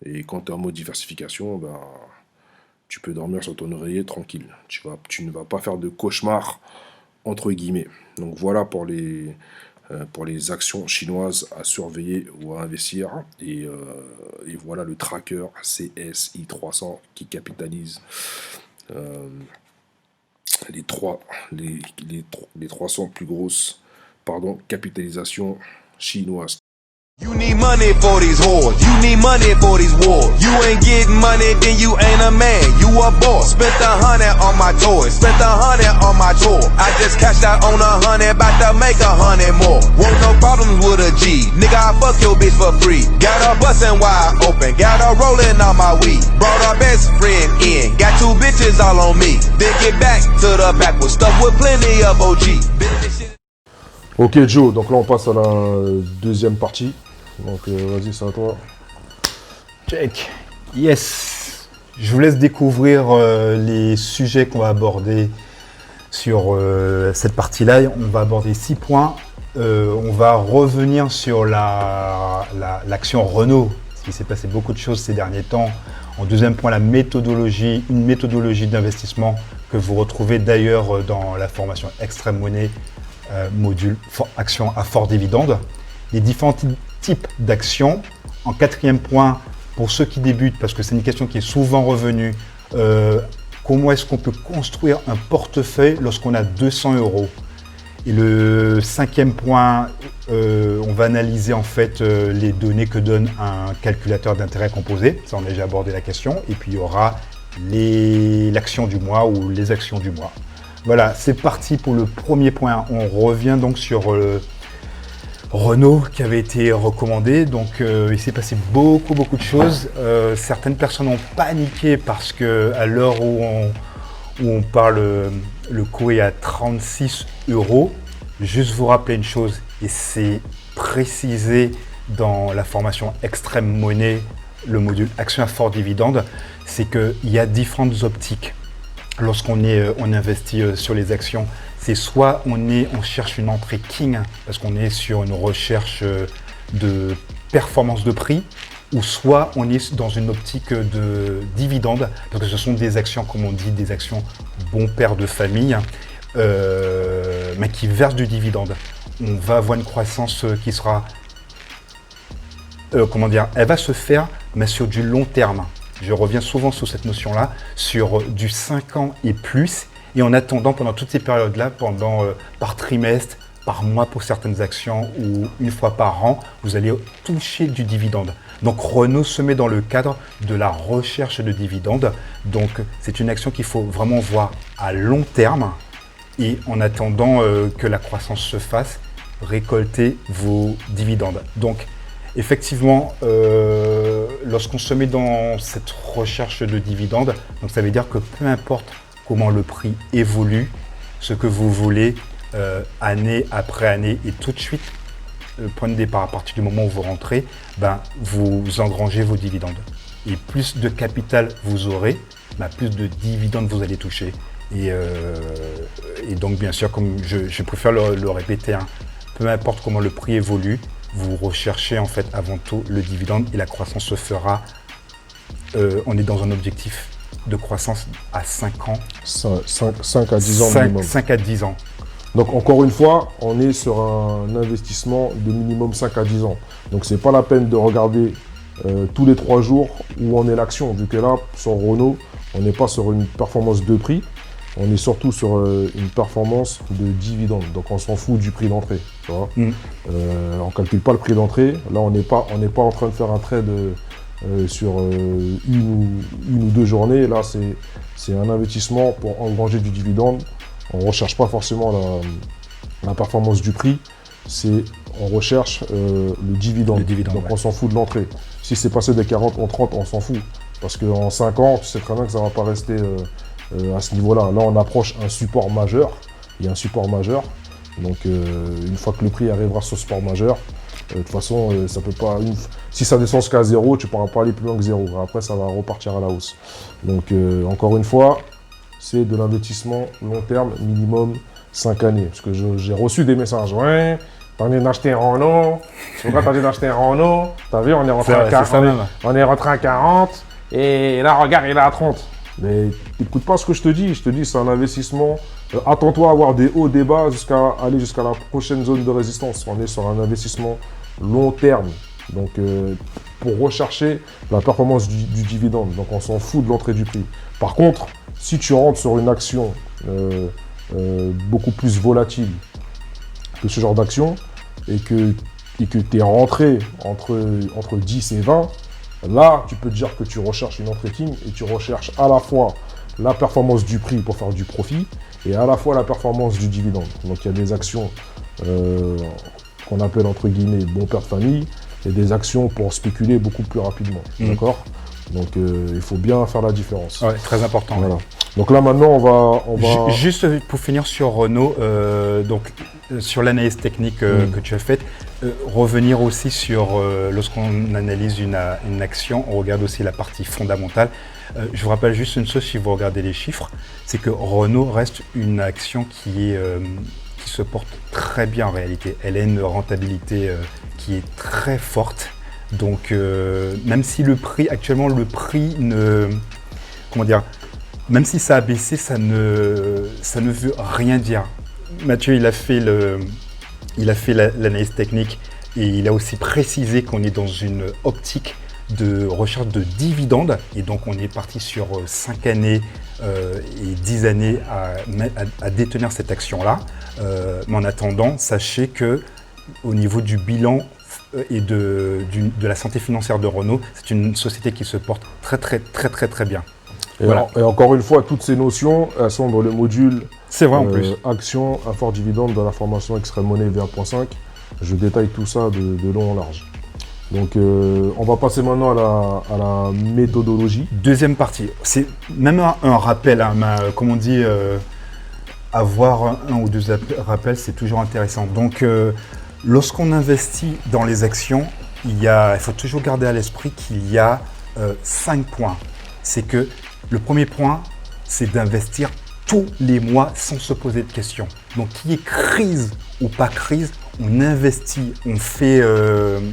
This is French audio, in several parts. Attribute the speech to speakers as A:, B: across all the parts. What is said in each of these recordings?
A: Et quand tu es en mode diversification, ben, tu peux dormir sur ton oreiller tranquille. Tu ne vas pas faire de cauchemar, entre guillemets. Donc voilà pour les actions chinoises à surveiller ou à investir. Et voilà le tracker CSI 300 qui capitalise euh, les, trois, les 300 plus grosses capitalisations chinoises.
B: You need money for these whores. You need money for these wars. You ain't getting money, then you ain't a man. You a boss. Spent 100 on my toys. Spent 100 on my tour. I just cashed out on 100, about to make 100 more. Won't no problems with a G. Nigga, I fuck your bitch for free. Got her bustin' wide open. Got her rolling on my weed. Brought her best friend in. Got 2 bitches all on me. Then get back to the back with stuff with plenty of OG.
A: Ok Joe, donc là on passe à la deuxième partie. Donc vas-y, c'est à toi.
C: Check. Yes. Je vous laisse découvrir les sujets qu'on va aborder sur cette partie-là. On va aborder 6 points. On va revenir sur l'action Renault, parce qu'il s'est passé beaucoup de choses ces derniers temps. En deuxième point, une méthodologie d'investissement que vous retrouvez d'ailleurs dans la formation Extrême Money, module action à fort dividende. Les différents types d'actions. En quatrième point, pour ceux qui débutent, parce que c'est une question qui est souvent revenue, comment est-ce qu'on peut construire un portefeuille lorsqu'on a 200 €? Et le cinquième point, on va analyser en fait les données que donne un calculateur d'intérêt composé. Ça, on a déjà abordé la question. Et puis, il y aura l'action du mois ou les actions du mois. Voilà, c'est parti pour le premier point. On revient donc sur Renault qui avait été recommandé. Donc, il s'est passé beaucoup de choses. Certaines personnes ont paniqué parce que à l'heure où on parle, le coût est à 36 €. Juste vous rappeler une chose, et c'est précisé dans la formation Extrême Money, le module Action à fort dividende, c'est qu'il y a différentes optiques. Lorsqu'on on investit sur les actions, c'est soit on cherche une entrée king, parce qu'on est sur une recherche de performance de prix, ou soit on est dans une optique de dividende, parce que ce sont des actions, comme on dit, des actions bon père de famille, mais qui versent du dividende. On va avoir une croissance qui sera, elle va se faire, mais sur du long terme. Je reviens souvent sur cette notion-là, sur du 5 ans et plus, et en attendant pendant toutes ces périodes-là, par trimestre, par mois pour certaines actions, ou une fois par an, vous allez toucher du dividende. Donc Renault se met dans le cadre de la recherche de dividendes. Donc c'est une action qu'il faut vraiment voir à long terme, et en attendant que la croissance se fasse, récolter vos dividendes. Donc effectivement, lorsqu'on se met dans cette recherche de dividendes, donc ça veut dire que peu importe comment le prix évolue, ce que vous voulez, année après année et tout de suite, le point de départ, à partir du moment où vous rentrez, vous engrangez vos dividendes. Et plus de capital vous aurez, plus de dividendes vous allez toucher. Et donc bien sûr, comme je préfère le répéter, peu importe comment le prix évolue, vous recherchez en fait avant tout le dividende, et la croissance se fera. On est dans un objectif de croissance à 5 ans.
A: 5 à 10 ans minimum.
C: 5 à 10 ans.
A: Donc encore une fois, on est sur un investissement de minimum 5 à 10 ans. Donc c'est pas la peine de regarder tous les 3 jours où en est l'action, vu que là, sur Renault, on n'est pas sur une performance de prix, on est surtout sur une performance de dividende. Donc on s'en fout du prix d'entrée. On ne calcule pas le prix d'entrée. Là, on n'est pas en train de faire un trade sur une ou 2 journées. Là, c'est un investissement pour engranger du dividende. On ne recherche pas forcément la performance du prix. On recherche le dividende. Donc on s'en fout de l'entrée. Si c'est passé de 40 en 30, on s'en fout. Parce qu'en 5 ans, tu sais très bien que ça ne va pas rester à ce niveau-là. Là, on approche un support majeur. Il y a un support majeur. Donc, une fois que le prix arrivera sur ce support majeur, de toute façon, ça peut pas. Si ça descend jusqu'à 0, tu ne pourras pas aller plus loin que 0. Après, ça va repartir à la hausse. Donc, encore une fois, c'est de l'investissement long terme, minimum 5 années. Parce que j'ai reçu des messages. Ouais, T'as envie d'acheter un Renault. Pourquoi t'as envie d'acheter un Renault? T'as vu, on est rentré à 40. On est rentré à 40. Et là, regarde, il est à 30. Mais écoute pas ce que je te dis. Je te dis, c'est un investissement. Attends-toi à avoir des hauts, des bas jusqu'à aller jusqu'à la prochaine zone de résistance. On est sur un investissement long terme. Donc, pour rechercher la performance du dividende. Donc, on s'en fout de l'entrée du prix. Par contre, si tu rentres sur une action beaucoup plus volatile que ce genre d'action et que tu es rentré entre 10 et 20, là, tu peux te dire que tu recherches une entrée king et tu recherches à la fois la performance du prix pour faire du profit et à la fois la performance du dividende. Donc, il y a des actions qu'on appelle entre guillemets bon père de famille et des actions pour spéculer beaucoup plus rapidement. D'accord ? Donc, il faut bien faire la différence.
C: Ouais, très important.
A: Voilà. Donc là, maintenant, on va...
C: Juste pour finir sur Renault, sur l'analyse technique que tu as faite, revenir aussi sur lorsqu'on analyse une action, on regarde aussi la partie fondamentale. Je vous rappelle juste une chose, si vous regardez les chiffres, c'est que Renault reste une action qui se porte très bien en réalité. Elle a une rentabilité qui est très forte. Donc, même si actuellement le prix même si ça a baissé, ça ne veut rien dire. Mathieu, il a fait l'analyse technique et il a aussi précisé qu'on est dans une optique de recherche de dividendes. Et donc, on est parti sur 5 années et 10 années à détenir cette action-là. Mais en attendant, sachez qu'au niveau du bilan et de la santé financière de Renault, c'est une société qui se porte très très très très très bien.
A: Et, voilà. Et encore une fois, toutes ces notions, elles sont dans le module
C: c'est vrai en plus.
A: Action, un fort dividende dans la formation Extreme Money V1.5. Je détaille tout ça de long en large. Donc on va passer maintenant à la méthodologie.
C: Deuxième partie, c'est même un rappel, comme on dit, avoir un ou deux rappels, c'est toujours intéressant. Donc lorsqu'on investit dans les actions, il faut toujours garder à l'esprit qu'il y a 5 points. C'est que le premier point, c'est d'investir tous les mois sans se poser de questions. Donc, qu'il y ait crise ou pas crise, on investit, on fait,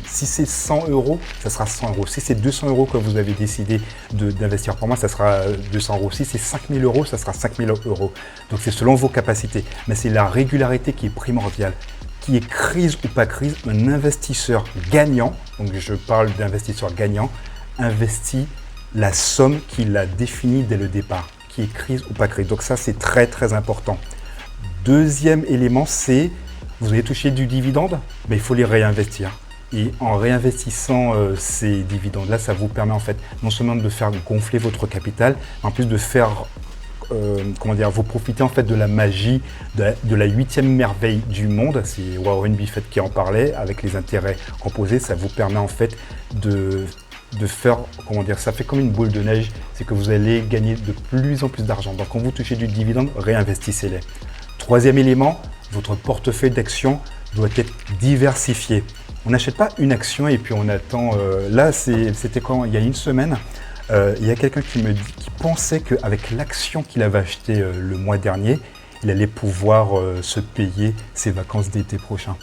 C: si c'est 100 €, ça sera 100 €. Si c'est 200 € que vous avez décidé d'investir par mois, ça sera 200 €. Si c'est 5 000 €, ça sera 5 000 €. Donc, c'est selon vos capacités. Mais c'est la régularité qui est primordiale. Qu'il y ait crise ou pas crise, un investisseur gagnant, donc je parle d'investisseur gagnant, investit la somme qu'il a définie dès le départ, qui est crise ou pas crise. Donc ça, c'est très très important. Deuxième élément, c'est, vous avez touché du dividende, mais il faut les réinvestir. Et en réinvestissant ces dividendes-là, ça vous permet en fait non seulement de faire gonfler votre capital, mais en plus de faire, vous profitez en fait de la magie de la 8e merveille du monde. C'est Warren Buffett qui en parlait, avec les intérêts composés. Ça vous permet en fait de faire, ça fait comme une boule de neige, c'est que vous allez gagner de plus en plus d'argent. Donc quand vous touchez du dividende, réinvestissez-les. Troisième élément, votre portefeuille d'actions doit être diversifié. On n'achète pas une action et puis on attend. Là, c'était quand il y a une semaine, il y a quelqu'un qui pensait qu'avec l'action qu'il avait achetée le mois dernier, il allait pouvoir se payer ses vacances d'été prochain.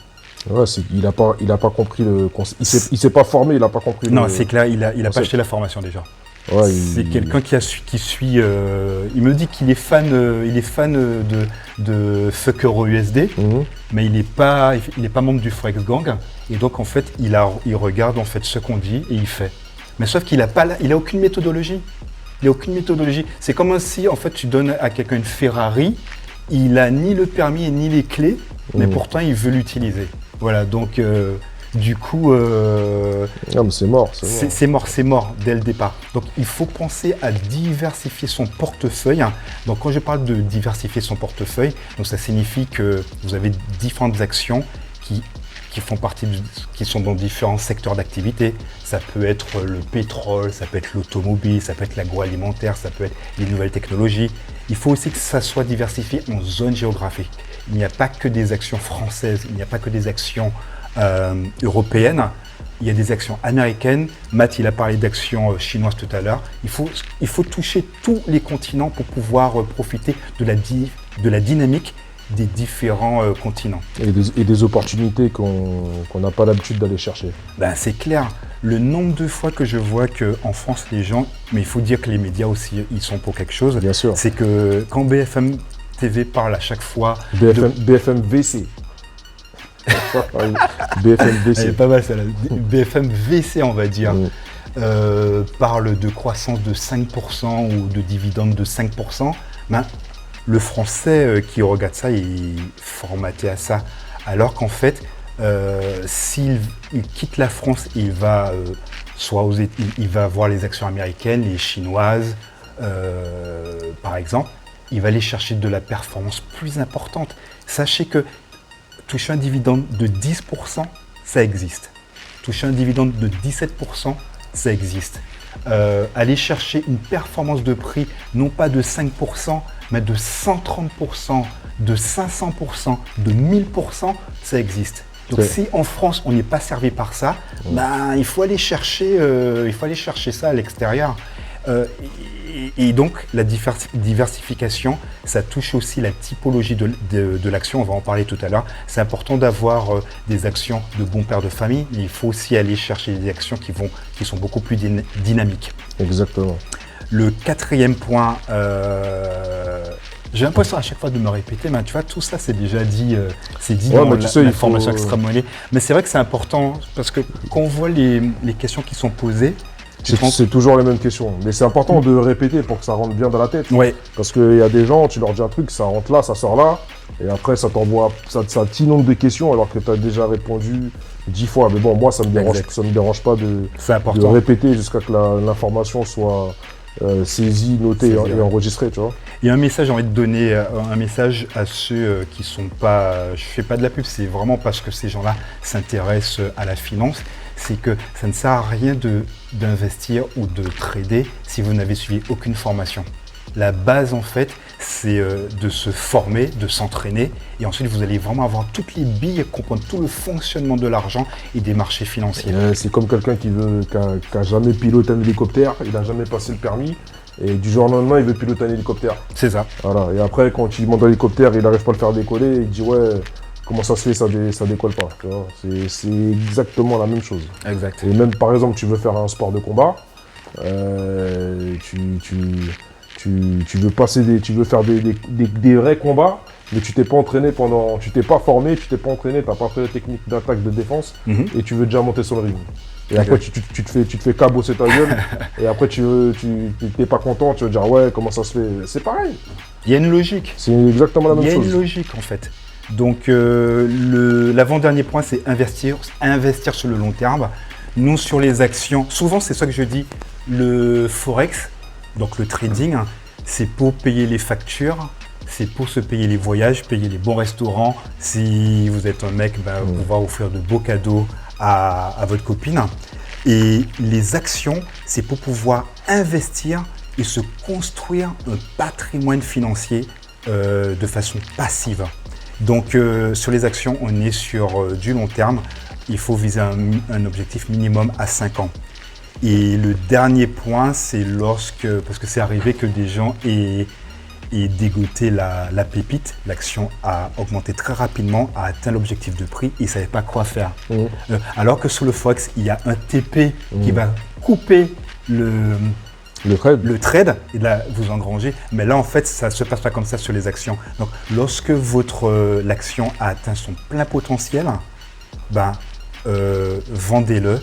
A: Ouais, il n'a pas compris le concept. Il s'est pas formé, il n'a pas compris.
C: Non, c'est clair, il a pas acheté la formation déjà. Ouais, c'est quelqu'un qui suit. Il me dit qu'il est fan, de Fucker USD, mais il n'est pas membre du Forex Gang. Et donc en fait, il regarde en fait ce qu'on dit et il fait. Mais sauf qu'il a aucune méthodologie. Il n'a aucune méthodologie. C'est comme si en fait tu donnes à quelqu'un une Ferrari, il a ni le permis ni les clés, mais pourtant il veut l'utiliser. Voilà, donc du coup,
A: non, mais c'est mort.
C: C'est mort dès le départ. Donc il faut penser à diversifier son portefeuille. Donc quand je parle de diversifier son portefeuille, donc ça signifie que vous avez différentes actions qui sont dans différents secteurs d'activité. Ça peut être le pétrole, ça peut être l'automobile, ça peut être l'agroalimentaire, ça peut être les nouvelles technologies. Il faut aussi que ça soit diversifié en zone géographique. Il n'y a pas que des actions françaises, il n'y a pas que des actions européennes, il y a des actions américaines. Matt, il a parlé d'actions chinoises tout à l'heure. Il faut toucher tous les continents pour pouvoir profiter de la dynamique des différents continents.
A: Et des opportunités qu'on n'a pas l'habitude d'aller chercher.
C: Ben, c'est clair. Le nombre de fois que je vois qu'en France, les gens, mais il faut dire que les médias aussi, ils sont pour quelque chose.
A: Bien sûr.
C: C'est que quand BFM TV parle à chaque fois...
A: BFM VC. BFM VC.
C: C'est pas mal ça, BFM VC, on va dire. Parle de croissance de 5% ou de dividendes de 5%. Ben, le Français qui regarde ça, il est formaté à ça. Alors qu'en fait, s'il quitte la France, il va il va voir les actions américaines, les chinoises, par exemple. Il va aller chercher de la performance plus importante. Sachez que toucher un dividende de 10%, ça existe. Toucher un dividende de 17%, ça existe. Aller chercher une performance de prix, non pas de 5%, mais de 130%, de 500%, de 1000%, ça existe. Donc si en France, on n'est pas servi par ça, ben, il faut aller chercher ça à l'extérieur. Et donc, la diversification, ça touche aussi la typologie de l'action, on va en parler tout à l'heure. C'est important d'avoir des actions de bons pères de famille, mais il faut aussi aller chercher des actions qui sont beaucoup plus dynamiques.
A: Exactement.
C: Le quatrième point, j'ai l'impression à chaque fois de me répéter, mais tu vois, tout ça c'est déjà dit, dans la formation extra monnaie. Mais c'est vrai que c'est important, parce que quand on voit les questions qui sont posées,
A: c'est toujours les mêmes questions. Mais c'est important de répéter pour que ça rentre bien dans la tête.
C: Ouais.
A: Parce qu'il y a des gens, tu leur dis un truc, ça rentre là, ça sort là. Et après, ça t'envoie ça un petit nombre de questions alors que tu as déjà répondu 10 fois. Mais bon, moi, ça me dérange pas de répéter jusqu'à que l'information soit saisie, notée et enregistrée, tu vois.
C: Il y a un message, j'ai envie de donner un message à ceux qui sont pas... Je fais pas de la pub, c'est vraiment parce que ces gens-là s'intéressent à la finance. C'est que ça ne sert à rien d'investir ou de trader si vous n'avez suivi aucune formation. La base, en fait, c'est de se former, de s'entraîner. Et ensuite, vous allez vraiment avoir toutes les billes, comprendre tout le fonctionnement de l'argent et des marchés financiers.
A: C'est comme quelqu'un qui a jamais piloté un hélicoptère, il n'a jamais passé le permis. Et du jour au lendemain, il veut piloter un hélicoptère.
C: C'est ça.
A: Voilà. Et après, quand tu lui demandes un hélicoptère, il n'arrive pas à le faire décoller. Il dit ouais, comment ça se fait, ça décolle pas. Tu vois, c'est exactement la même chose.
C: Exact.
A: Et même par exemple, tu veux faire un sport de combat, tu veux faire des vrais combats, mais tu t'es pas entraîné tu t'es pas formé, tu t'es pas entraîné, tu n'as pas fait de technique d'attaque, de défense, et tu veux déjà monter sur le ring. Et après, tu te fais cabosser ta gueule, et après, tu n'es pas content, tu veux dire, ouais, comment ça se fait? C'est pareil.
C: Il y a une logique.
A: C'est exactement la même chose.
C: Il y a une logique, en fait. Donc, l'avant-dernier point, c'est investir sur le long terme, non sur les actions. Souvent, c'est ça que je dis, le Forex, donc le trading, c'est pour payer les factures, c'est pour se payer les voyages, payer les bons restaurants. Si vous êtes un mec, pouvoir offrir de beaux cadeaux à votre copine. Et les actions, c'est pour pouvoir investir et se construire un patrimoine financier de façon passive. Donc sur les actions, on est sur du long terme. Il faut viser un objectif minimum à 5 ans. Et le dernier point, c'est parce que c'est arrivé que des gens aient dégoté la pépite, l'action a augmenté très rapidement, a atteint l'objectif de prix et ils ne savaient pas quoi faire. Alors que sur le Forex, il y a un TP qui va couper le trade et là vous engrangez. Mais là en fait, ça ne se passe pas comme ça sur les actions. Donc lorsque l'action a atteint son plein potentiel, vendez-le.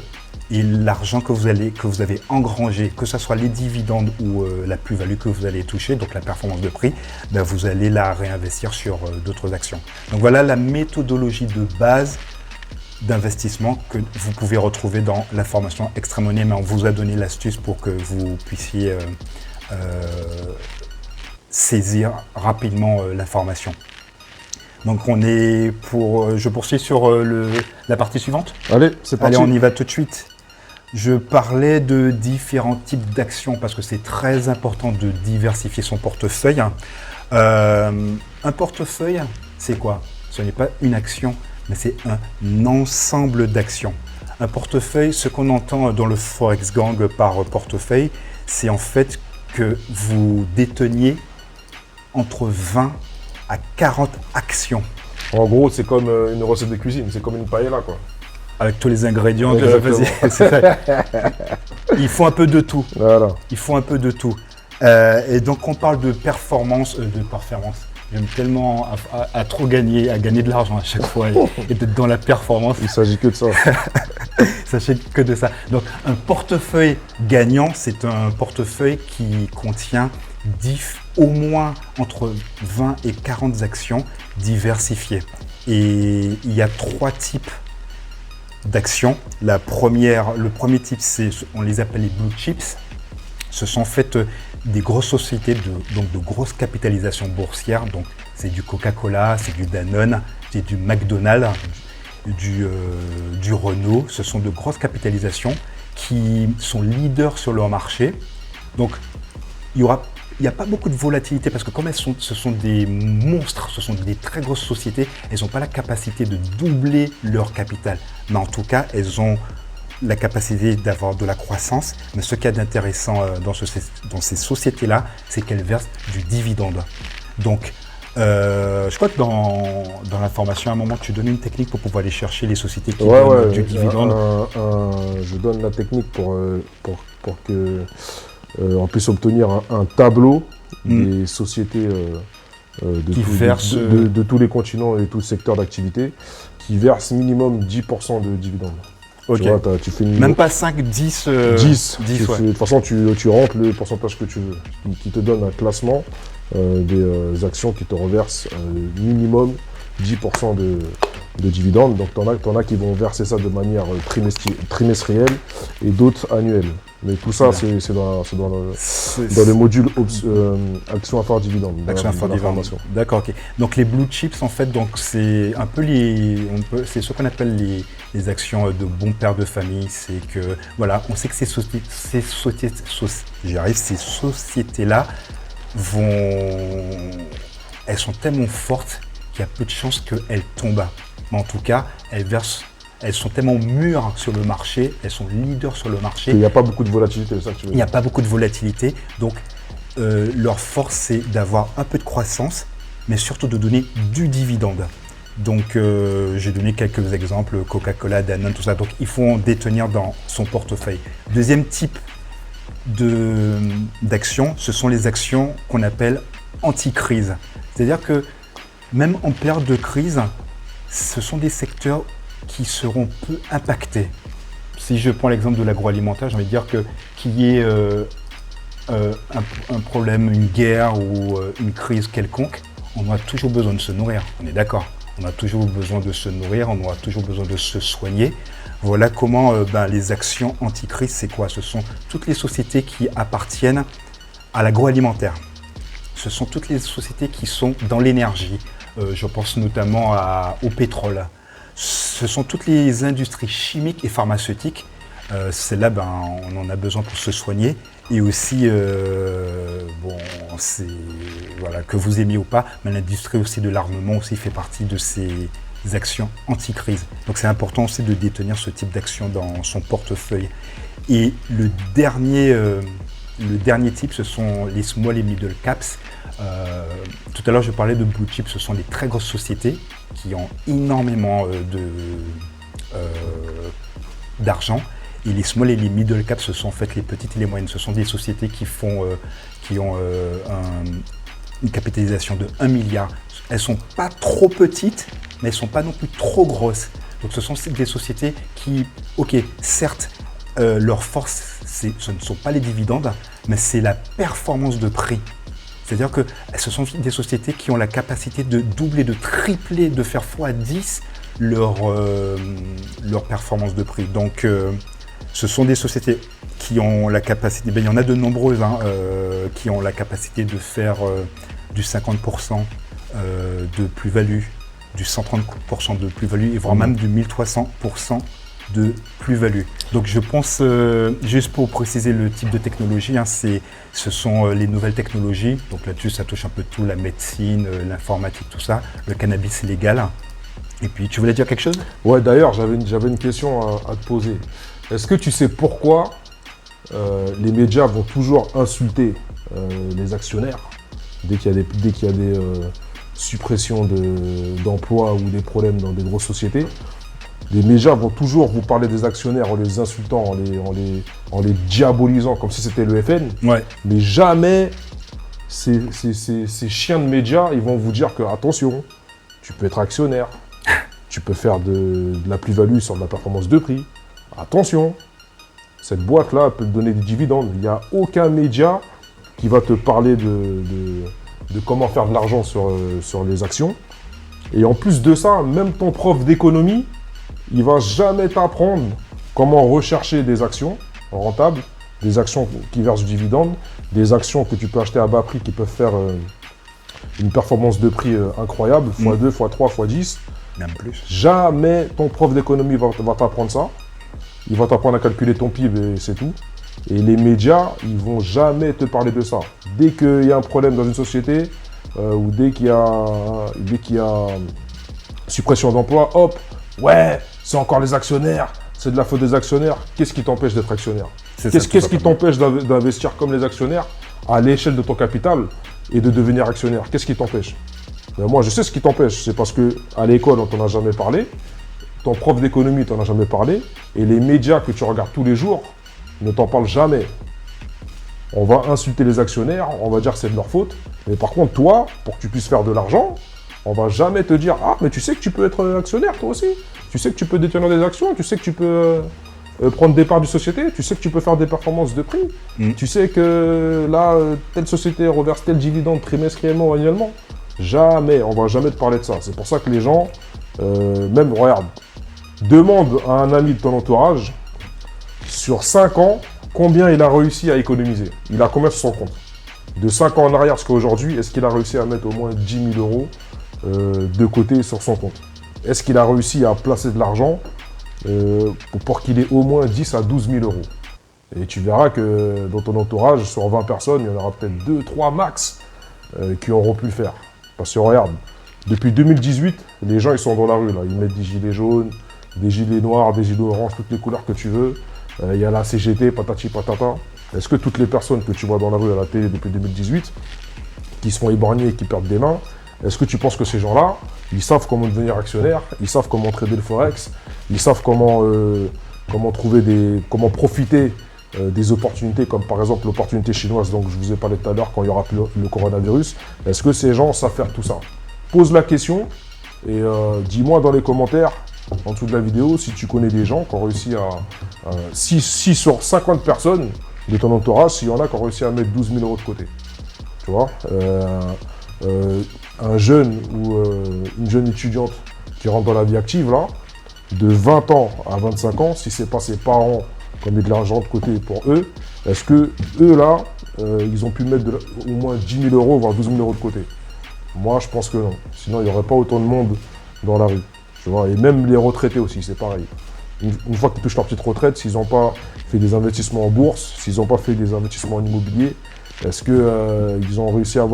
C: Et l'argent que vous avez engrangé, que ce soit les dividendes ou la plus-value que vous allez toucher, donc la performance de prix, vous allez la réinvestir sur d'autres actions. Donc voilà la méthodologie de base d'investissement que vous pouvez retrouver dans la formation Extra Money, mais on vous a donné l'astuce pour que vous puissiez saisir rapidement l'information. Donc je poursuis sur la partie suivante.
A: Allez, c'est parti.
C: Allez, on y va tout de suite. Je parlais de différents types d'actions parce que c'est très important de diversifier son portefeuille. Un portefeuille, c'est quoi? Ce n'est pas une action, mais c'est un ensemble d'actions. Un portefeuille, ce qu'on entend dans le Forex Gang par portefeuille, c'est en fait que vous déteniez entre 20 à 40 actions.
A: En gros, c'est comme une recette de cuisine, c'est comme une paella, quoi.
C: Avec tous les ingrédients.
A: Exactement.
C: C'est vrai. Il faut un peu de tout.
A: Voilà.
C: Il faut un peu de tout. Et donc, on parle de performance. J'aime tellement à trop gagner, à gagner de l'argent à chaque fois et d'être dans la performance.
A: Il s'agit que de ça.
C: Sachez que de ça. Donc, un portefeuille gagnant, c'est un portefeuille qui contient au moins entre 20 et 40 actions diversifiées. Et il y a 3 types d'actions. Le premier type, on les appelle les blue chips. Ce sont en fait des grosses sociétés de grosse capitalisation boursière. Donc, c'est du Coca-Cola, c'est du Danone, c'est du McDonald's, du Renault. Ce sont de grosses capitalisations qui sont leaders sur leur marché. Donc, il n'y a pas beaucoup de volatilité parce que comme ce sont des monstres, ce sont des très grosses sociétés, elles n'ont pas la capacité de doubler leur capital. Mais en tout cas, elles ont la capacité d'avoir de la croissance. Mais ce qu'il y a d'intéressant dans ces sociétés-là, c'est qu'elles versent du dividende. Donc, je crois que dans la formation, à un moment, tu donnais une technique pour pouvoir aller chercher les sociétés qui donnent du dividende.
A: Je donne la technique pour que on puisse obtenir un tableau des sociétés de tous les continents et tous les secteurs d'activité qui versent minimum 10% de dividendes.
C: Ok.
A: Tu vois, tu fais
C: Même pas 5, 10
A: 10.
C: 10 ouais.
A: De toute façon, tu rentres le pourcentage que tu veux, qui te donne un classement des actions qui te reversent minimum 10% de dividendes. Donc, t'en as qui vont verser ça de manière trimestrielle et d'autres annuelles. Mais tout ça, c'est dans le module action à fort dividende.
C: Action à fort dividende. D'accord, ok. Donc les blue chips, en fait, donc c'est un peu c'est ce qu'on appelle les actions de bons pères de famille. C'est que voilà, on sait que ces sociétés-là elles sont tellement fortes qu'il y a peu de chances qu'elles tombent. Mais en tout cas, elles sont tellement mûres sur le marché, elles sont leaders sur le marché.
A: Il n'y a pas beaucoup de volatilité, c'est ça que tu veux dire.
C: Il n'y a pas beaucoup de volatilité. Donc, leur force, c'est d'avoir un peu de croissance, mais surtout de donner du dividende. Donc, j'ai donné quelques exemples, Coca-Cola, Danone, tout ça. Donc, il faut en détenir dans son portefeuille. Deuxième type d'actions, ce sont les actions qu'on appelle anti-crise. C'est-à-dire que même en période de crise, ce sont des secteurs qui seront peu impactés. Si je prends l'exemple de l'agroalimentaire, j'ai envie de dire qu'il y ait un problème, une guerre ou une crise quelconque, on aura toujours besoin de se nourrir, on est d'accord. On a toujours besoin de se nourrir, on aura toujours besoin de se soigner. Voilà comment les actions anti-crise, c'est quoi? Ce sont toutes les sociétés qui appartiennent à l'agroalimentaire. Ce sont toutes les sociétés qui sont dans l'énergie. Je pense notamment au pétrole. Ce sont toutes les industries chimiques et pharmaceutiques. Celles-là, on en a besoin pour se soigner. Et aussi, que vous aimiez ou pas, mais l'industrie aussi de l'armement aussi fait partie de ces actions anti-crise. Donc c'est important aussi de détenir ce type d'action dans son portefeuille. Et le dernier type, ce sont les small et middle caps. Tout à l'heure, je parlais de blue chips, ce sont des très grosses sociétés qui ont énormément d'argent. Et les small et les middle caps, ce sont en fait les petites et les moyennes. Ce sont des sociétés qui ont une capitalisation de 1 milliard. Elles ne sont pas trop petites, mais elles ne sont pas non plus trop grosses. Donc ce sont des sociétés qui, ok, certes, leur force, ce ne sont pas les dividendes, mais c'est la performance de prix. C'est-à-dire que ce sont des sociétés qui ont la capacité de doubler, de tripler, de faire x10 leur performance de prix. Donc, ce sont des sociétés qui ont la capacité, il y en a de nombreuses, qui ont la capacité de faire du 50% de plus-value, du 130% de plus-value et voire même du 1300% de plus-value. Donc je pense, juste pour préciser le type de technologie, ce sont les nouvelles technologies. Donc là-dessus, ça touche un peu tout, la médecine, l'informatique, tout ça. Le cannabis est légal. Et puis, tu voulais dire quelque chose?
A: Ouais, d'ailleurs, j'avais une question à te poser. Est-ce que tu sais pourquoi les médias vont toujours insulter les actionnaires dès qu'il y a suppression d'emplois ou des problèmes dans des grosses sociétés, les médias vont toujours vous parler des actionnaires en les insultant, en les diabolisant comme si c'était le FN.
C: Ouais.
A: Mais jamais ces chiens de médias, ils vont vous dire que attention, tu peux être actionnaire, tu peux faire de la plus-value sur de la performance de prix. Attention, cette boîte-là peut te donner des dividendes. Il n'y a aucun média qui va te parler de comment faire de l'argent sur les actions. Et en plus de ça, même ton prof d'économie, il ne va jamais t'apprendre comment rechercher des actions rentables, des actions qui versent du dividende, des actions que tu peux acheter à bas prix qui peuvent faire une performance de prix incroyable, x2, x3, x10.
C: Même plus.
A: Jamais ton prof d'économie va t'apprendre ça. Il va t'apprendre à calculer ton PIB et c'est tout. Et les médias, ils vont jamais te parler de ça. Dès qu'il y a un problème dans une société, ou dès qu'il y a suppression d'emploi, hop, ouais, c'est encore les actionnaires, c'est de la faute des actionnaires. Qu'est-ce qui t'empêche d'être actionnaire? Qu'est-ce qui t'empêche d'investir comme les actionnaires à l'échelle de ton capital et de devenir actionnaire? Qu'est-ce qui t'empêche? Moi, je sais ce qui t'empêche. C'est parce qu'à l'école, on t'en a jamais parlé. Ton prof d'économie t'en a jamais parlé. Et les médias que tu regardes tous les jours ne t'en parlent jamais. On va insulter les actionnaires, on va dire que c'est de leur faute. Mais par contre, toi, pour que tu puisses faire de l'argent, on va jamais te dire « Ah, mais tu sais que tu peux être actionnaire, toi aussi. Tu sais que tu peux détenir des actions, tu sais que tu peux prendre des parts d'une société, tu sais que tu peux faire des performances de prix. Tu sais que là, telle société reverse tel dividende trimestriellement ou annuellement. » Jamais, on va jamais te parler de ça. C'est pour ça que les gens, même, regarde, demande à un ami de ton entourage, sur 5 ans, combien il a réussi à économiser. Il a combien sur son compte? De 5 ans en arrière jusqu'à aujourd'hui, est-ce qu'il a réussi à mettre au moins 10 000 euros de côté sur son compte? Est-ce qu'il a réussi à placer de l'argent pour qu'il ait au moins 10 à 12 000 euros? Et tu verras que dans ton entourage, sur 20 personnes, il y en aura peut-être 2, 3 max qui auront pu le faire. Parce que regarde, depuis 2018, les gens ils sont dans la rue, là. Ils mettent des gilets jaunes, des gilets noirs, des gilets oranges, toutes les couleurs que tu veux. Il y a la CGT, patati patata. Est-ce que toutes les personnes que tu vois dans la rue à la télé depuis 2018, qui sont éborgnées et qui perdent des mains, est-ce que tu penses que ces gens-là, ils savent comment devenir actionnaire, ils savent comment trader le forex, ils savent comment profiter des opportunités, comme par exemple l'opportunité chinoise dont je vous ai parlé tout à l'heure quand il y aura plus le coronavirus? Est-ce que ces gens savent faire tout ça? Pose la question et dis-moi dans les commentaires en dessous de la vidéo si tu connais des gens qui ont réussi à... si sur 50 personnes de ton entourage, s'il y en a qui ont réussi à mettre 12 000 euros de côté. Tu vois, un jeune ou une jeune étudiante qui rentre dans la vie active, là, de 20 ans à 25 ans, si c'est pas ses parents qui ont mis de l'argent de côté pour eux, est-ce que eux, là, ils ont pu mettre au moins 10 000 euros, voire 12 000 euros de côté? Moi, je pense que non. Sinon, il n'y aurait pas autant de monde dans la rue. Tu vois, et même les retraités aussi, c'est pareil. Une fois qu'ils touchent leur petite retraite, s'ils n'ont pas fait des investissements en bourse, s'ils n'ont pas fait des investissements en immobilier, est-ce qu'ils ont réussi à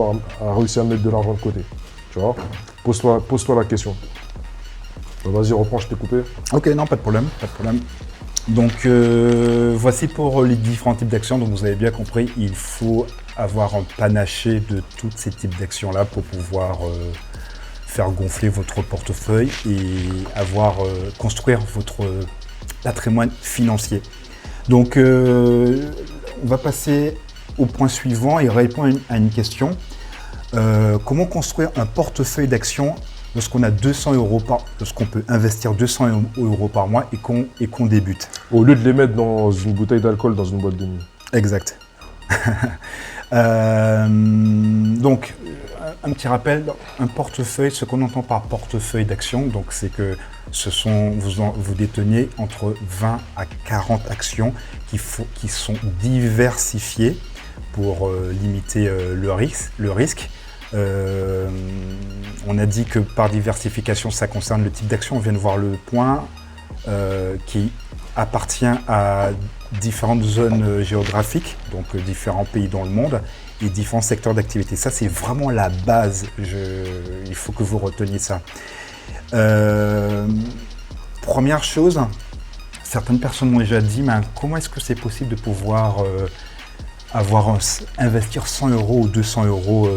A: mettre de l'argent de côté? Tu vois, pose-toi la question. Vas-y, reprends, je t'ai coupé.
C: Ok, non, pas de problème, pas de problème. Donc, voici pour les différents types d'actions. Donc, vous avez bien compris, il faut avoir un panaché de tous ces types d'actions-là pour pouvoir faire gonfler votre portefeuille et construire votre patrimoine financier. Donc, on va passer au point suivant et répondre à une question. Comment construire un portefeuille d'actions lorsqu'on a 200 euros lorsqu'on peut investir 200 euros par mois et qu'on débute?
A: Au lieu de les mettre dans une bouteille d'alcool dans une boîte de nuit.
C: Exact. Donc, un petit rappel, un portefeuille, ce qu'on entend par portefeuille d'actions, donc c'est que vous détenez entre 20 à 40 actions qui sont diversifiées pour limiter le risque. On a dit que par diversification, ça concerne le type d'action. On vient de voir le point qui appartient à différentes zones géographiques, donc différents pays dans le monde et différents secteurs d'activité. Ça, c'est vraiment la base. Il faut que vous reteniez ça. Première chose, certaines personnes m'ont déjà dit, mais comment est-ce que c'est possible de pouvoir investir 100 euros ou 200 euros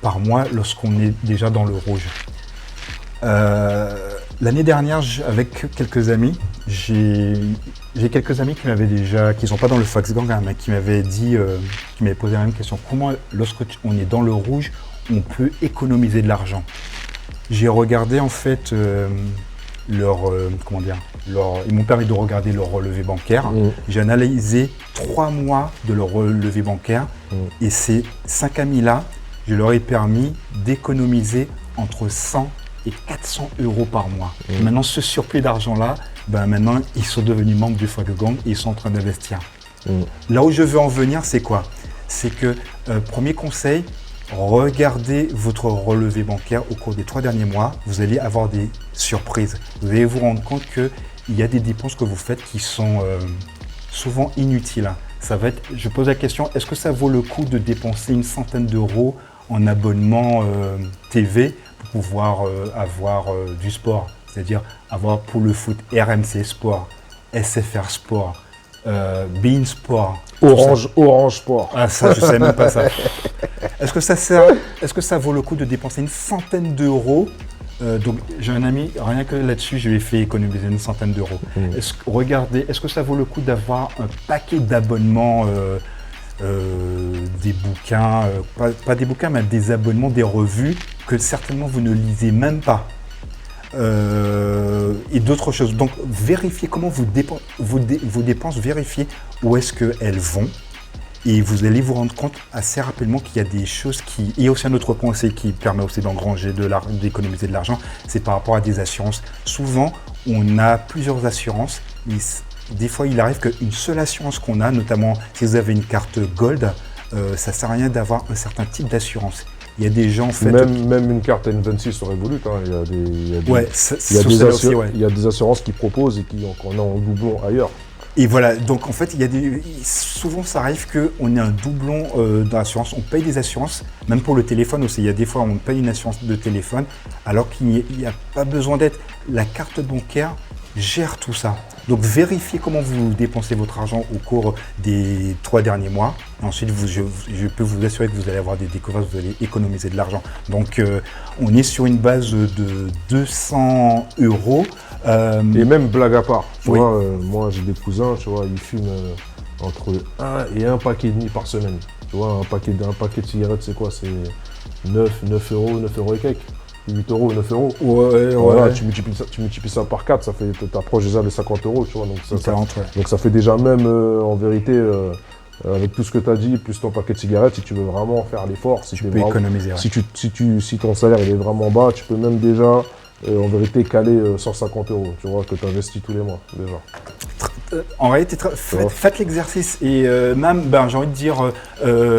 C: par mois lorsqu'on est déjà dans le rouge. L'année dernière, avec quelques amis, j'ai quelques amis qui m'avaient déjà, qui ne sont pas dans le Fox Gang, hein, mais qui m'avaient dit, qui m'avaient posé la même question. Comment, lorsqu'on est dans le rouge, on peut économiser de l'argent? J'ai regardé en fait ils m'ont permis de regarder leur relevé bancaire. J'ai analysé 3 mois de leur relevé bancaire et ces 5 amis-là, je leur ai permis d'économiser entre 100 et 400 euros par mois. Maintenant, ce surplus d'argent-là, maintenant, ils sont devenus membres du Fox Gang et ils sont en train d'investir. Là où je veux en venir, c'est quoi? C'est que, premier conseil, regardez votre relevé bancaire au cours des 3 derniers mois. Vous allez avoir des surprises. Vous allez vous rendre compte qu'il y a des dépenses que vous faites qui sont souvent inutiles. Ça va être, je pose la question, est-ce que ça vaut le coup de dépenser une centaine d'euros en abonnement TV pour pouvoir avoir du sport? C'est-à-dire avoir pour le foot RMC Sport, SFR Sport, Bein Sport.
A: Orange Sport.
C: Ah ça, je ne sais même pas ça. Est-ce que ça vaut le coup de dépenser une centaine d'euros? Donc j'ai un ami, rien que là-dessus, je lui ai fait économiser une centaine d'euros. Regardez, est-ce que ça vaut le coup d'avoir un paquet d'abonnements, des bouquins, pas des bouquins, mais des abonnements, des revues que certainement vous ne lisez même pas? Et d'autres choses. Donc, vérifiez comment vos dépenses, vérifiez où est-ce qu'elles vont. Et vous allez vous rendre compte assez rapidement qu'il y a des choses qui... Il y a aussi un autre point aussi qui permet aussi d'engranger d'économiser de l'argent, c'est par rapport à des assurances. Souvent, on a plusieurs assurances, mais des fois, il arrive qu'une seule assurance qu'on a, notamment si vous avez une carte Gold, ça ne sert à rien d'avoir un certain type d'assurance. Il y a des gens en fait...
A: Même une carte N26 sur Revolut, hein, il y a des assurances qui proposent et qu'on a en doublon ailleurs.
C: Et voilà, donc en fait, souvent ça arrive qu'on ait un doublon dans l'assurance. On paye des assurances, même pour le téléphone aussi. Il y a des fois on paye une assurance de téléphone alors qu'il n'y a pas besoin d'être. La carte bancaire gère tout ça. Donc vérifiez comment vous dépensez votre argent au cours des 3 derniers mois. Et ensuite, je peux vous assurer que vous allez avoir des découvertes, vous allez économiser de l'argent. Donc on est sur une base de 200 euros.
A: Et même blague à part, tu
C: Oui.
A: vois, moi j'ai des cousins, tu vois, ils fument entre 1 et 1,5 paquet par semaine. Tu vois, un paquet de cigarettes, c'est quoi? C'est 9 euros et quelques. 8 euros, 9 euros.
C: Ouais.
A: Voilà, tu multiplies ça par 4, ça fait, t'approches déjà les 50 euros, tu vois. Donc ça fait déjà même, en vérité, avec tout ce que tu as dit, plus ton paquet de cigarettes, si tu veux vraiment faire l'effort,
C: Tu peux économiser. Ouais.
A: si ton salaire il est vraiment bas, tu peux même déjà, en vérité, caler 150 euros, tu vois, que tu investis tous les mois, déjà.
C: En réalité, faites l'exercice et même, j'ai envie de dire,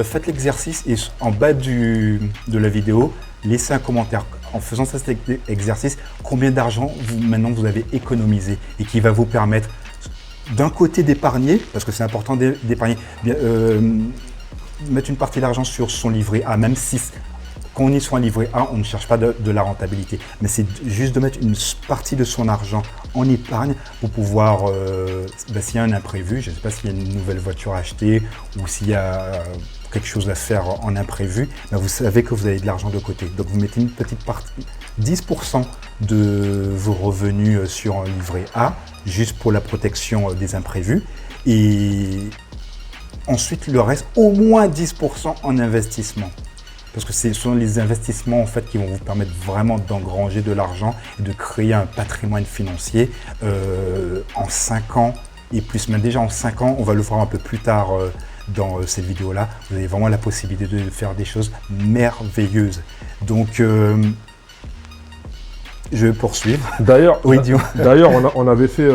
C: faites l'exercice et en bas de la vidéo, laissez un commentaire. En faisant cet exercice, combien d'argent maintenant vous avez économisé et qui va vous permettre d'un côté d'épargner, parce que c'est important d'épargner, mettre une partie de l'argent sur son livret A, même si quand on est sur un livret A, on ne cherche pas de la rentabilité, mais c'est juste de mettre une partie de son argent en épargne pour pouvoir, s'il y a un imprévu, je ne sais pas s'il y a une nouvelle voiture à acheter ou s'il y a quelque chose à faire en imprévu, vous savez que vous avez de l'argent de côté. Donc vous mettez une petite partie, 10% de vos revenus sur un livret A, juste pour la protection des imprévus. Et ensuite, le reste, au moins 10% en investissement. Parce que ce sont les investissements en fait, qui vont vous permettre vraiment d'engranger de l'argent et de créer un patrimoine financier en 5 ans et plus. Mais déjà en 5 ans, on va le voir un peu plus tard dans cette vidéo-là, vous avez vraiment la possibilité de faire des choses merveilleuses. Donc, je vais poursuivre.
A: D'ailleurs,
C: oui,
A: on avait fait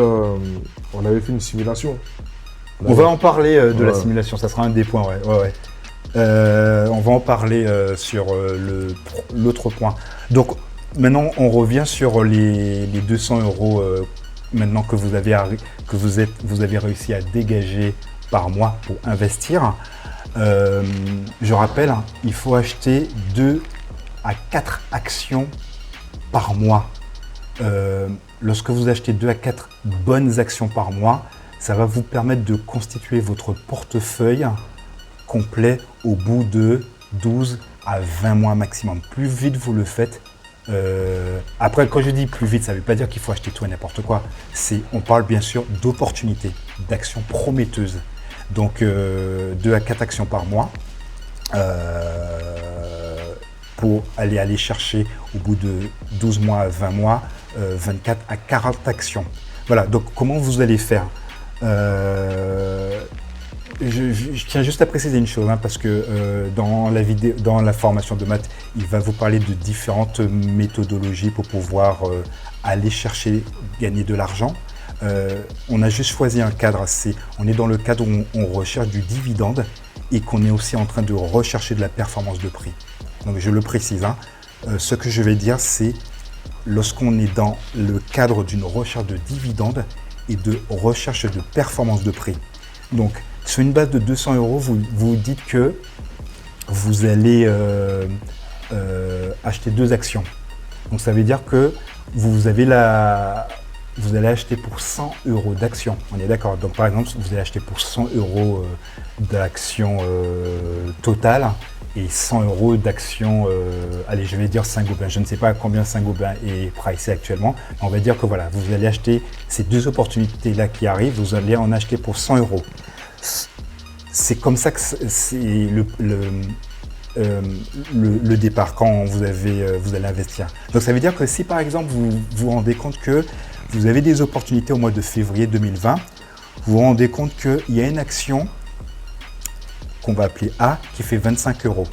A: une simulation.
C: On va en parler de la simulation, ça sera un des points, ouais. On va en parler sur l'autre point. Donc, maintenant, on revient sur les 200 euros maintenant que vous avez réussi à dégager par mois pour investir. Je rappelle, il faut acheter 2 à 4 actions par mois. Lorsque vous achetez 2 à 4 bonnes actions par mois, ça va vous permettre de constituer votre portefeuille complet au bout de 12 à 20 mois maximum. Plus vite vous le faites. Après, quand je dis plus vite, ça ne veut pas dire qu'il faut acheter tout et n'importe quoi. On parle bien sûr d'opportunités, d'actions prometteuses. Donc 2 à 4 actions par mois pour aller chercher au bout de 12 mois à 20 mois, 24 à 40 actions. Voilà, donc comment vous allez faire je tiens juste à préciser une chose, parce que dans la formation de maths, il va vous parler de différentes méthodologies pour pouvoir aller chercher, gagner de l'argent. On a juste choisi un cadre, on est dans le cadre où on recherche du dividende et qu'on est aussi en train de rechercher de la performance de prix. Donc je le précise, ce que je vais dire, c'est lorsqu'on est dans le cadre d'une recherche de dividende et de recherche de performance de prix. Donc sur une base de 200 €, vous dites que vous allez acheter 2 actions. Donc ça veut dire que vous allez acheter pour 100 € d'actions. On est d'accord. Donc par exemple, vous allez acheter pour 100 € d'actions totales et 100 € d'actions, allez, je vais dire Saint-Gobain. Je ne sais pas combien Saint-Gobain est pricé actuellement. On va dire que voilà, vous allez acheter ces 2 opportunités-là qui arrivent, vous allez en acheter pour 100 €. C'est comme ça que c'est le départ quand vous allez investir. Donc ça veut dire que si par exemple vous vous rendez compte que vous avez des opportunités au mois de février 2020, vous vous rendez compte qu'il y a une action qu'on va appeler A qui fait 25 €.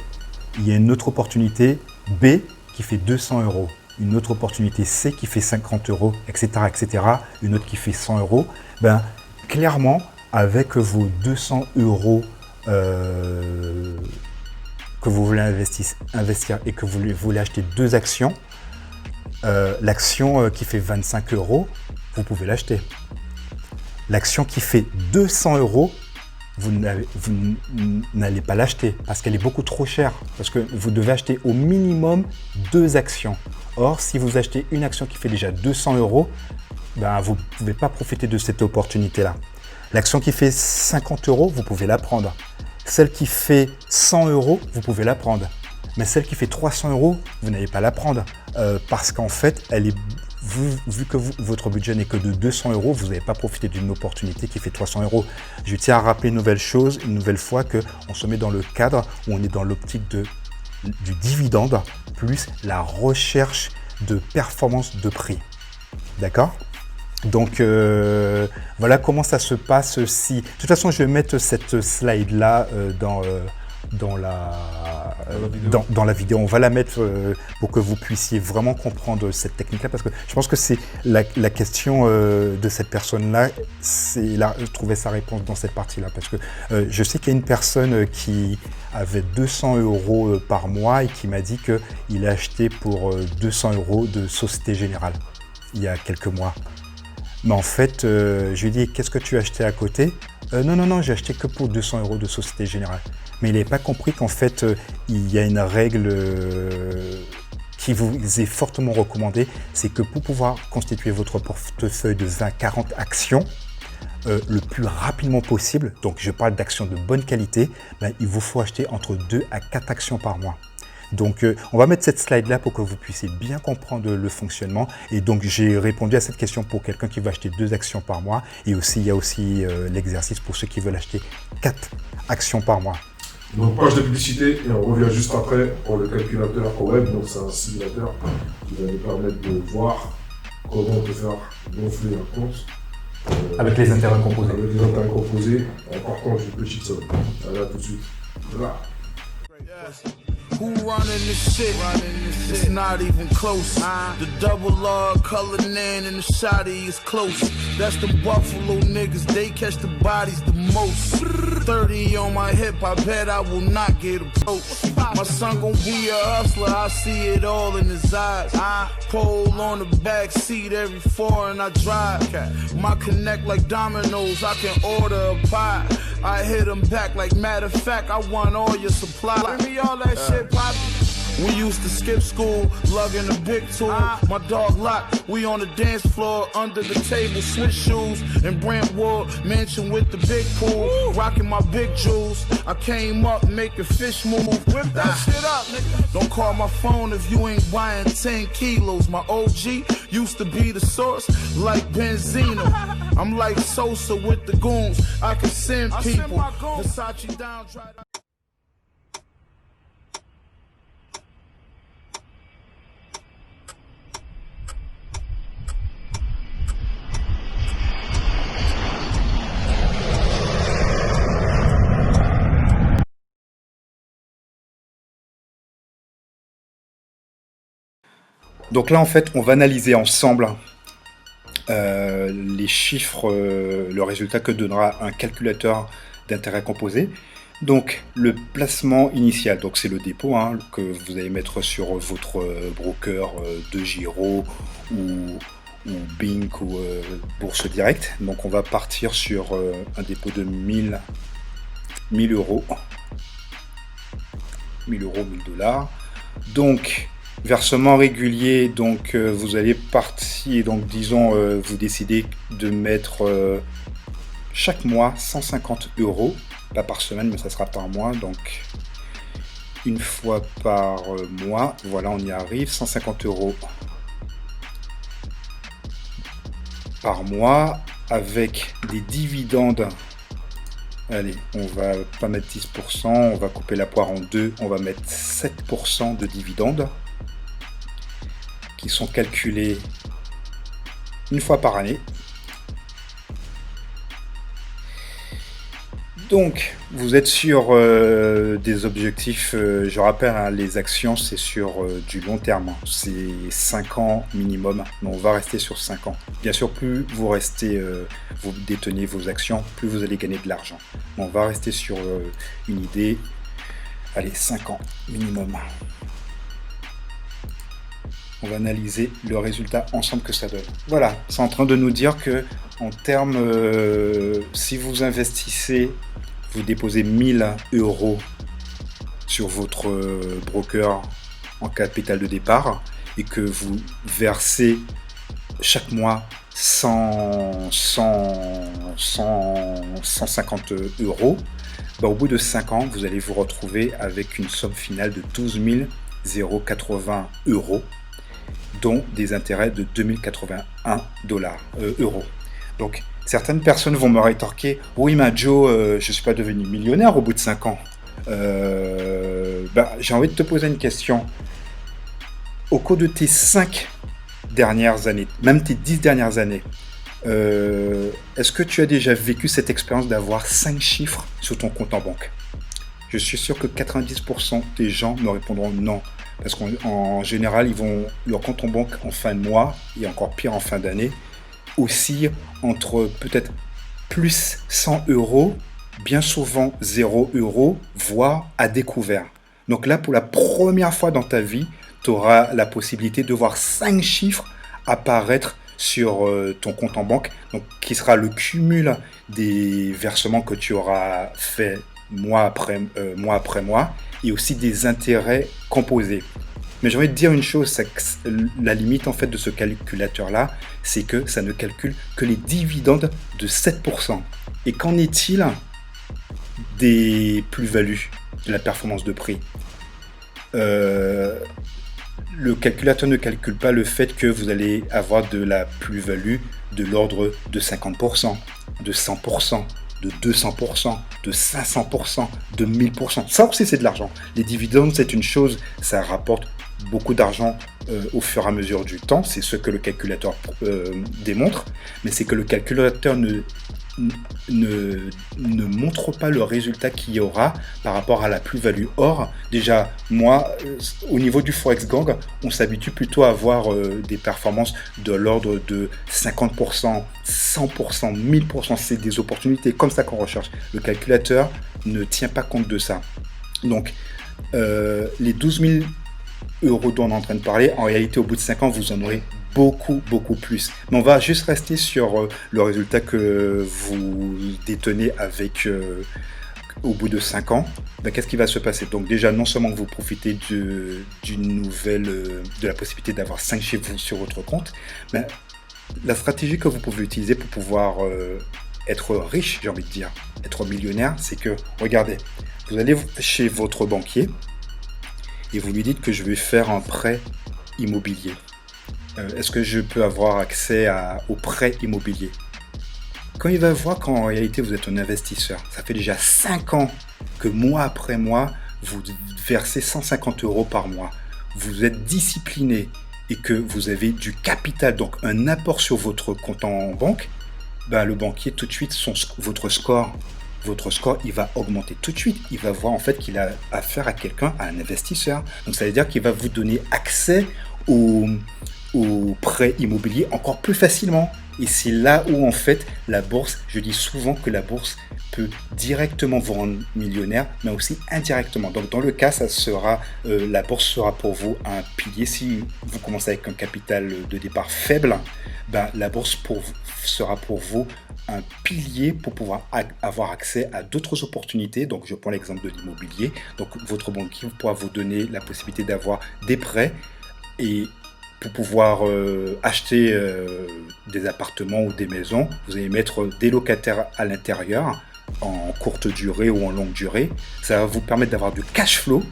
C: Il y a une autre opportunité B qui fait 200 €. Une autre opportunité C qui fait 50 €, etc., etc. Une autre qui fait 100 €. Ben, clairement, avec vos 200 € que vous voulez investir et que vous voulez acheter 2 actions, l'action qui fait 25 €, vous pouvez l'acheter. L'action qui fait 200 €, vous n'allez pas l'acheter parce qu'elle est beaucoup trop chère. Parce que vous devez acheter au minimum 2 actions. Or, si vous achetez une action qui fait déjà 200 €, ben, vous ne pouvez pas profiter de cette opportunité-là. L'action qui fait 50 €, vous pouvez la prendre. Celle qui fait 100 €, vous pouvez la prendre. Mais celle qui fait 300 €, vous n'allez pas la prendre. Parce qu'en fait, vu que votre budget n'est que de 200 €, vous n'avez pas profité d'une opportunité qui fait 300 €. Je tiens à rappeler une nouvelle fois qu'on se met dans le cadre où on est dans l'optique du dividende plus la recherche de performance de prix. D'accord ? Donc voilà comment ça se passe. De toute façon, je vais mettre cette slide-là dans la vidéo. On va la mettre pour que vous puissiez vraiment comprendre cette technique-là, parce que je pense que c'est la question de cette personne-là, c'est trouver sa réponse dans cette partie-là, parce que je sais qu'il y a une personne qui avait 200 € par mois et qui m'a dit qu'il a acheté pour 200 € de Société Générale il y a quelques mois. Mais en fait, je lui ai dit, qu'est-ce que tu as acheté à côté ? Non, j'ai acheté que pour 200 € de Société Générale. Mais il n'avait pas compris qu'en fait, il y a une règle qui vous est fortement recommandée, c'est que pour pouvoir constituer votre portefeuille de 20-40 actions, le plus rapidement possible, donc je parle d'actions de bonne qualité, ben, il vous faut acheter entre 2 à 4 actions par mois. Donc, on va mettre cette slide-là pour que vous puissiez bien comprendre le fonctionnement. Et donc, j'ai répondu à cette question pour quelqu'un qui veut acheter 2 actions par mois. Et aussi, il y a aussi l'exercice pour ceux qui veulent acheter 4 actions par mois.
A: Donc, page de publicité et on revient juste après pour le calculateur web. Donc, c'est un simulateur qui va nous permettre de voir comment on peut faire gonfler un compte.
C: Avec les intérêts composés.
A: Avec les intérêts composés en partant d'une petite somme. Allez, à tout de suite. Voilà.
D: Who running this shit? It's not even close. The double R colored in and the shotty is close. That's the Buffalo niggas, they catch the bodies the most. 30 on my hip, I bet I will not get approached. My son gon' be a hustler, I see it all in his eyes. Pole on the back seat every foreign I drive. My connect like dominoes, I can order a pie. I hit them back like matter of fact, I want all your supply. Give me all that shit, poppy. We used to skip school, lugging a big tool. My dog locked, we on the dance floor, under the table, switch shoes. In Brentwood, mansion with the big pool. Rocking my big jewels. I came up making fish move. Whip that shit up, nigga. Don't call my phone if you ain't buying 10 kilos. My OG used to be the source, like Benzino. I'm like Sosa with the goons. I can send people. Versace down, try to...
C: Donc là, en fait, on va analyser ensemble les chiffres, le résultat que donnera un calculateur d'intérêt composé. Donc, le placement initial, donc c'est le dépôt hein, que vous allez mettre sur votre broker de Giro ou Bink ou Bourse Directe. Donc, on va partir sur un dépôt de 1000 euros. 1000 euros, 1000 dollars. Donc, versement régulier, donc vous allez partir, donc disons, vous décidez de mettre chaque mois 150 euros, pas par semaine, mais ça sera par mois, donc une fois par mois, voilà, on y arrive, 150 euros par mois, avec des dividendes. Allez, on va pas mettre 10%, on va couper la poire en deux, on va mettre 7% de dividendes qui sont calculés une fois par année. Donc, vous êtes sur des objectifs, je rappelle, hein, les actions, c'est sur du long terme, c'est 5 ans minimum, mais on va rester sur 5 ans. Bien sûr, plus vous restez, vous détenez vos actions, plus vous allez gagner de l'argent. On va rester sur une idée, allez, 5 ans minimum. On va analyser le résultat ensemble que ça donne. Voilà, c'est en train de nous dire que en termes, si vous investissez, vous déposez 1000 euros sur votre broker en capital de départ et que vous versez chaque mois 150 euros, bah, au bout de 5 ans, vous allez vous retrouver avec une somme finale de 12 080 euros, dont des intérêts de 2081 euros. Donc, certaines personnes vont me rétorquer « Oui, mais Joe, je ne suis pas devenu millionnaire au bout de 5 ans. » J'ai envie de te poser une question. Au cours de tes 5 dernières années, même tes 10 dernières années, est-ce que tu as déjà vécu cette expérience d'avoir 5 chiffres sur ton compte en banque? Je suis sûr que 90% des gens me répondront non. Parce qu'en général, leur compte en banque en fin de mois, et encore pire en fin d'année, oscille entre peut-être plus 100 euros, bien souvent 0 euros, voire à découvert. Donc là, pour la première fois dans ta vie, tu auras la possibilité de voir 5 chiffres apparaître sur ton compte en banque, donc, qui sera le cumul des versements que tu auras fait mois après mois, et aussi des intérêts composés. Mais j'ai envie de dire une chose, c'est que la limite en fait de ce calculateur-là, c'est que ça ne calcule que les dividendes de 7%. Et qu'en est-il des plus-values, de la performance de prix? Le calculateur ne calcule pas le fait que vous allez avoir de la plus-value de l'ordre de 50%, de 100%, de 200%, de 500%, de 1000%. Ça aussi, c'est de l'argent. Les dividendes, c'est une chose, ça rapporte beaucoup d'argent au fur et à mesure du temps. C'est ce que le calculateur démontre. Mais c'est que le calculateur ne montre pas le résultat qu'il y aura par rapport à la plus-value. Or, déjà, moi, au niveau du Forex Gang, on s'habitue plutôt à avoir des performances de l'ordre de 50%, 100%, 1000%. C'est des opportunités comme ça qu'on recherche. Le calculateur ne tient pas compte de ça. Donc, les 12 000 euros dont on est en train de parler, en réalité, au bout de 5 ans, vous en aurez beaucoup plus. Mais on va juste rester sur le résultat que vous détenez avec au bout de 5 ans. ben, qu'est-ce qui va se passer? Donc déjà, non seulement vous profitez d'une nouvelle, de la possibilité d'avoir 5 chiffres sur votre compte, mais la stratégie que vous pouvez utiliser pour pouvoir être riche, j'ai envie de dire, être millionnaire, c'est que, regardez, vous allez chez votre banquier et vous lui dites que je vais faire un prêt immobilier. Est-ce que je peux avoir accès au prêt immobilier? Quand il va voir qu'en réalité vous êtes un investisseur, ça fait déjà 5 ans que mois après mois, vous versez 150 € par mois, vous êtes discipliné et que vous avez du capital, donc un apport sur votre compte en banque, ben le banquier tout de suite, votre score, il va augmenter tout de suite. Il va voir en fait qu'il a affaire à quelqu'un, à un investisseur. Donc ça veut dire qu'il va vous donner accès au prêt immobilier encore plus facilement. Et c'est là où en fait la bourse, je dis souvent que la bourse peut directement vous rendre millionnaire, mais aussi indirectement. Donc dans le cas, ça sera la bourse sera pour vous un pilier. Si vous commencez avec un capital de départ faible, ben, la bourse sera pour vous un pilier pour pouvoir avoir accès à d'autres opportunités. Donc je prends l'exemple de l'immobilier. Donc votre banquier pourra vous donner la possibilité d'avoir des prêts et pour pouvoir acheter des appartements ou des maisons, vous allez mettre des locataires à l'intérieur en courte durée ou en longue durée. Ça va vous permettre d'avoir du cash flow.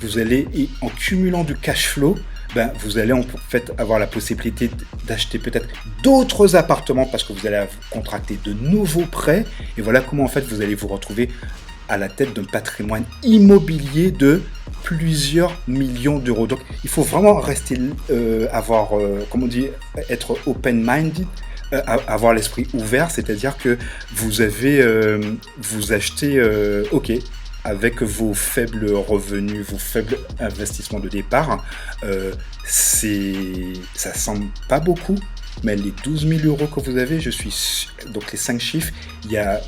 C: Vous allez, et en cumulant du cash flow, ben, vous allez en fait avoir la possibilité d'acheter peut-être d'autres appartements parce que vous allez contracter de nouveaux prêts. Et voilà comment en fait vous allez vous retrouver à la tête d'un patrimoine immobilier de plusieurs millions d'euros. Donc il faut vraiment rester, comment on dit, être open-minded, avoir l'esprit ouvert, c'est-à-dire que vous achetez, ok, avec vos faibles revenus, vos faibles investissements de départ, ça semble pas beaucoup, mais les 12 000 € que vous avez, donc les 5 chiffres, il y a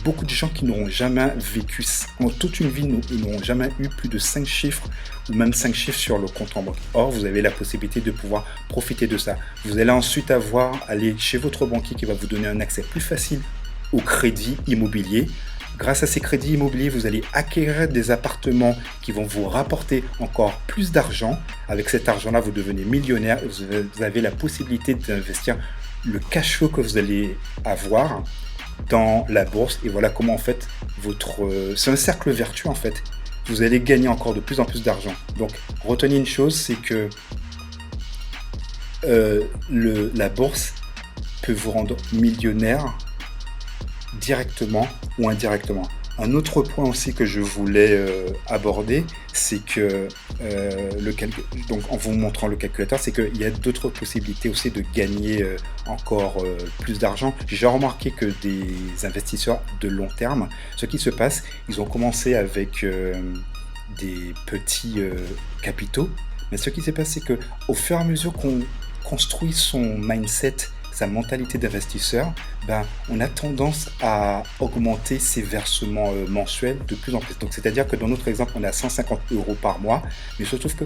C: beaucoup de gens qui n'auront jamais vécu, en toute une vie, ils n'auront jamais eu plus de 5 chiffres ou même 5 chiffres sur le compte en banque. Or, vous avez la possibilité de pouvoir profiter de ça. Vous allez ensuite aller chez votre banquier qui va vous donner un accès plus facile au crédit immobilier. Grâce à ces crédits immobiliers, vous allez acquérir des appartements qui vont vous rapporter encore plus d'argent. Avec cet argent-là, vous devenez millionnaire et vous avez la possibilité d'investir le cash flow que vous allez avoir dans la bourse. Et voilà comment en fait c'est un cercle vertueux en fait. Vous allez gagner encore de plus en plus d'argent. Donc retenez une chose, c'est que la bourse peut vous rendre millionnaire directement ou indirectement. Un autre point aussi que je voulais aborder, c'est que donc en vous montrant le calculateur, c'est qu'il y a d'autres possibilités aussi de gagner encore plus d'argent. J'ai déjà remarqué que des investisseurs de long terme, ce qui se passe, ils ont commencé avec des petits capitaux, mais ce qui s'est passé, c'est que au fur et à mesure qu'on construit son mindset, sa mentalité d'investisseur, ben, on a tendance à augmenter ses versements mensuels de plus en plus. Donc, c'est-à-dire que dans notre exemple, on a 150 € par mois, mais il se trouve que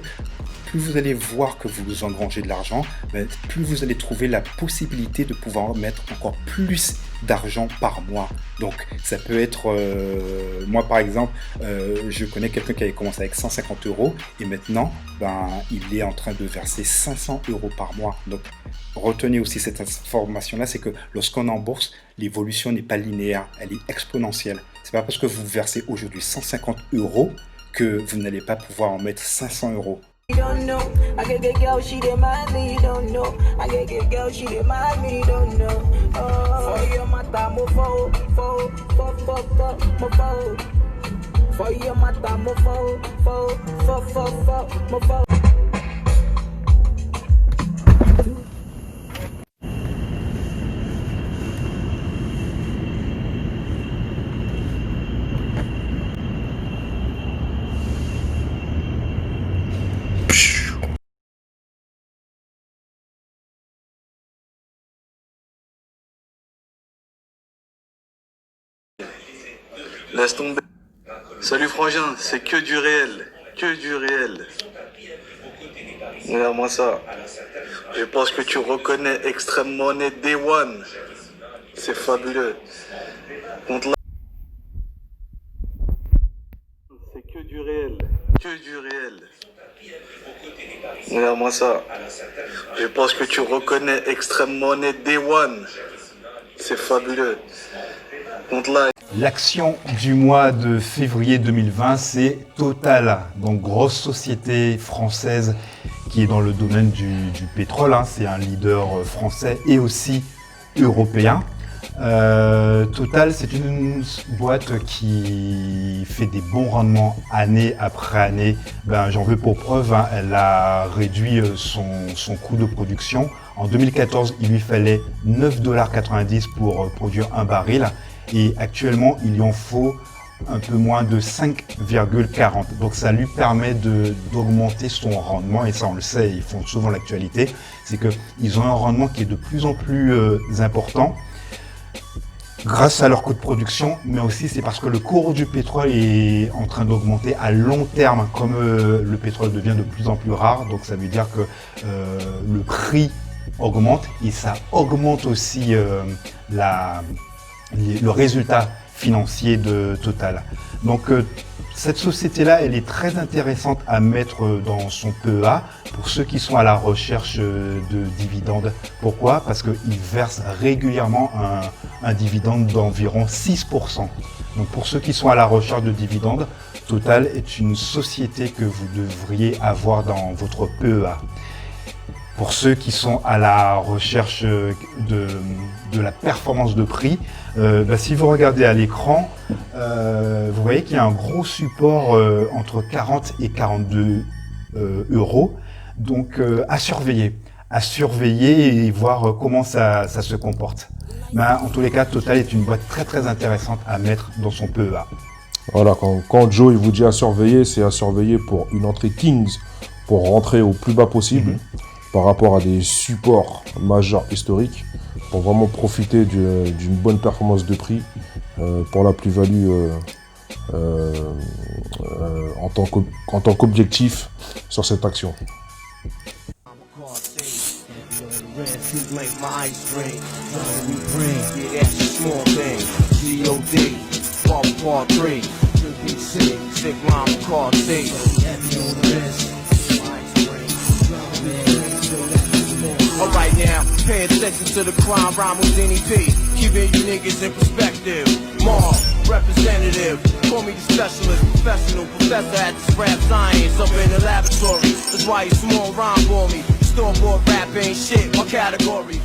C: plus vous allez voir que vous engrangez de l'argent, ben, plus vous allez trouver la possibilité de pouvoir mettre encore plus d'argent par mois. Donc, ça peut être, moi par exemple, je connais quelqu'un qui avait commencé avec 150 € et maintenant, ben, il est en train de verser 500 € par mois. Donc, retenez aussi cette information-là, c'est que lorsqu'on est en bourse, l'évolution n'est pas linéaire, elle est exponentielle. C'est pas parce que vous versez aujourd'hui 150 € que vous n'allez pas pouvoir en mettre 500 €.
E: You don't know. I get the girl, she demand me, you don't know. I get the girl, she demand me, you don't know. Oh, for your mata, mo fo, mo fo. For your mata, mo fo, mo fo.
F: Laisse tomber. Salut frangin, c'est que du réel. Que du réel. Regarde-moi ça. Je pense que tu reconnais Extreme Money Day One. C'est fabuleux. Contre c'est que du réel. Que du réel. Regarde-moi ça. Je pense que tu reconnais Extreme Money Day One. C'est fabuleux. Compte là.
C: L'action du mois de février 2020, c'est Total, donc grosse société française qui est dans le domaine du pétrole. C'est un leader français et aussi européen. Total, c'est une boîte qui fait des bons rendements année après année. J'en veux pour preuve, elle a réduit son coût de production. En 2014, il lui fallait 9,90 $ pour produire un baril. Et actuellement, il lui en faut un peu moins de 5,40. Donc ça lui permet d'augmenter son rendement, et ça on le sait, ils font souvent l'actualité, c'est qu'ils ont un rendement qui est de plus en plus important grâce à leur coût de production, mais aussi c'est parce que le cours du pétrole est en train d'augmenter à long terme, comme le pétrole devient de plus en plus rare, donc ça veut dire que le prix augmente et ça augmente aussi le résultat financier de Total. Donc cette société-là, elle est très intéressante à mettre dans son PEA pour ceux qui sont à la recherche de dividendes. Pourquoi? Parce qu'ils versent régulièrement un dividende d'environ 6%. Donc pour ceux qui sont à la recherche de dividendes, Total est une société que vous devriez avoir dans votre PEA. Pour ceux qui sont à la recherche de la performance de prix, si vous regardez à l'écran, vous voyez qu'il y a un gros support entre 40 et 42 euros. Donc à surveiller et voir comment ça se comporte. En tous les cas, Total est une boîte très très intéressante à mettre dans son PEA.
A: Voilà, quand Joe il vous dit à surveiller, c'est à surveiller pour une entrée Kings, pour rentrer au plus bas possible. Par rapport à des supports majeurs historiques, pour vraiment profiter d'une bonne performance de prix pour la plus-value en tant qu'objectif sur cette action.
D: Alright now, pay attention to the crime rhyme with Denny P. Keeping you niggas in perspective. Mob, representative. Call me the specialist, professional professor at this rap science up in the laboratory. That's why you small rhyme for me. Storeboard rap ain't shit, my category.